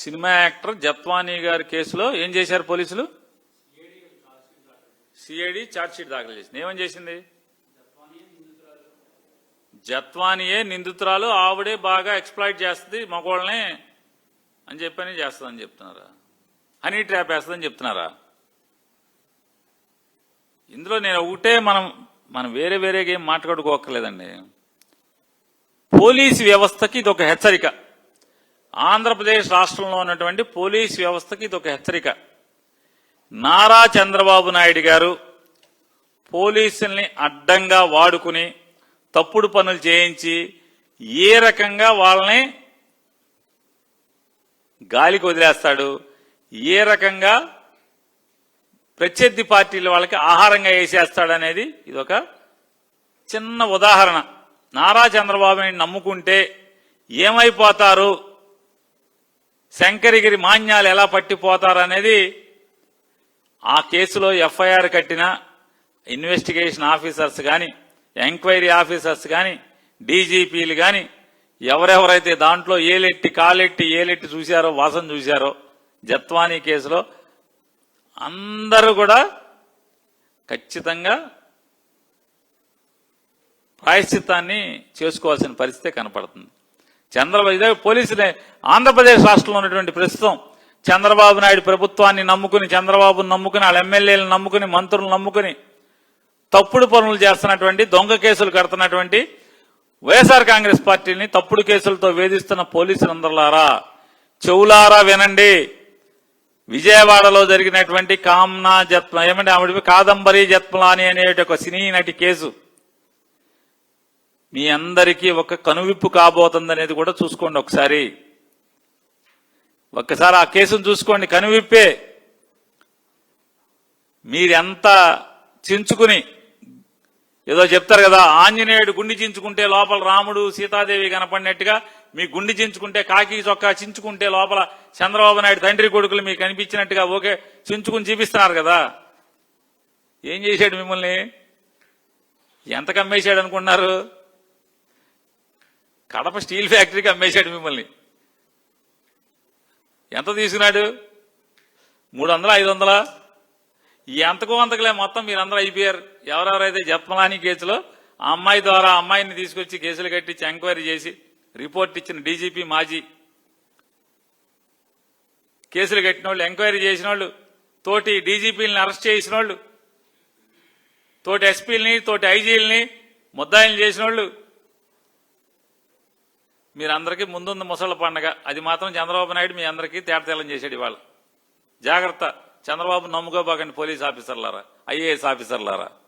Cinema actor Jethwani గారి కేసులో ఏం చేశారు పోలీసులు? సిఐడి ఛార్జ్షీట్ దాఖలు చేసింది. ఏమని చేసింది? జత్వానీయే నిందితురాలు, ఆవిడే బాగా ఎక్స్ప్లాయిట్ చేస్తుంది మగవాళ్ళని అని చెప్పని చేస్తుందని చెప్తున్నారా? హనీ ట్రాప్ వేస్తుందని చెప్తున్నారా? ఇందులో నేను ఒకటే మనం వేరే వేరేగా ఏం మాట్లాడుకోక్కర్లేదండి. పోలీసు వ్యవస్థకి ఇది ఒక హెచ్చరిక. ఆంధ్రప్రదేశ్ రాష్ట్రంలో ఉన్నటువంటి పోలీసు వ్యవస్థకి ఇది ఒక హెచ్చరిక. నారా చంద్రబాబు నాయుడు గారు పోలీసుల్ని అడ్డంగా వాడుకుని తప్పుడు పనులు చేయించి ఏ రకంగా వాళ్ళని గాలికి వదిలేస్తాడు, ఏ రకంగా ప్రత్యర్థి పార్టీల వాళ్ళకి ఆహారంగా వేసేస్తాడనేది ఇదొక చిన్న ఉదాహరణ. నారా చంద్రబాబుని నమ్ముకుంటే ఏమైపోతారు, శంకరగిరి మాన్యాలు ఎలా పట్టిపోతారు అనేది ఆ కేసులో ఎఫ్ఐఆర్ కట్టిన ఇన్వెస్టిగేషన్ ఆఫీసర్స్ కానీ, ఎంక్వైరీ ఆఫీసర్స్ కానీ, డీజీపీలు కానీ ఎవరెవరైతే దాంట్లో ఏలెట్టి కాలెట్టి చూశారో, వాసన చూశారో జత్వానీ కేసులో అందరూ కూడా ఖచ్చితంగా ప్రాయశ్చిత్తాన్ని చేసుకోవాల్సిన పరిస్థితి కనపడుతుంది. చంద్రబాబు పోలీసులే ఆంధ్రప్రదేశ్ రాష్ట్రంలో ఉన్నటువంటి ప్రస్తుతం చంద్రబాబు నాయుడు ప్రభుత్వాన్ని నమ్ముకుని, చంద్రబాబును నమ్ముకుని, వాళ్ళ ఎమ్మెల్యేలను నమ్ముకుని, మంత్రులను నమ్ముకుని తప్పుడు పనులు చేస్తున్నటువంటి, దొంగ కేసులు కడుతున్నటువంటి వైఎస్ఆర్ కాంగ్రెస్ పార్టీని తప్పుడు కేసులతో వేధిస్తున్న పోలీసులందరిలారా చెవులారా వినండి. విజయవాడలో జరిగినటువంటి కాదంబరి జత్మలాని అనే ఒక సినీ నటి కేసు మీ అందరికీ ఒక కనువిప్పు కాబోతుందనేది కూడా చూసుకోండి. ఒక్కసారి ఆ కేసును చూసుకోండి, కనువిప్పే. మీరెంత చించుకుని ఏదో చెప్తారు కదా, ఆంజనేయుడు గుండి చించుకుంటే లోపల రాముడు సీతాదేవి కనపడినట్టుగా మీ గుండి చించుకుంటే, కాకి చొక్కా చించుకుంటే లోపల చంద్రబాబు నాయుడు తండ్రి కొడుకులు మీకు కనిపించినట్టుగా ఓకే చించుకుని చూపిస్తున్నారు కదా. ఏం చేశాడు మిమ్మల్ని? ఎంత కమ్మేశాడు అనుకున్నారు? కడప స్టీల్ ఫ్యాక్టరీకి అమ్మేశాడు మిమ్మల్ని. ఎంత తీసుకున్నాడు? 300, 500? ఎంతకో అంతకులే మొత్తం మీరందరూ అయిపోయారు. ఎవరెవరైతే జత్మలాని కేసులో ఆ అమ్మాయి ద్వారా అమ్మాయిని తీసుకొచ్చి కేసులు కట్టించి ఎంక్వైరీ చేసి రిపోర్ట్ ఇచ్చిన డీజీపీ, మాజీ కేసులు కట్టిన వాళ్ళు, ఎంక్వైరీ చేసిన వాళ్ళు, తోటి డీజీపీలని అరెస్ట్ చేసిన వాళ్ళు, తోటి ఎస్పీలని, తోటి ఐజీలని ముద్దాయిలు చేసిన వాళ్ళు, మీరందరికీ ముందుంది ముసళ్ళ పండగ. అది మాత్రం చంద్రబాబు నాయుడు మీ అందరికీ తేటతెల్లం చేశాడు. ఇవాళ జాగ్రత్త, చంద్రబాబు నమ్ముకోబాకండి పోలీస్ ఆఫీసర్లారా, ఐఏఎస్ ఆఫీసర్లారా.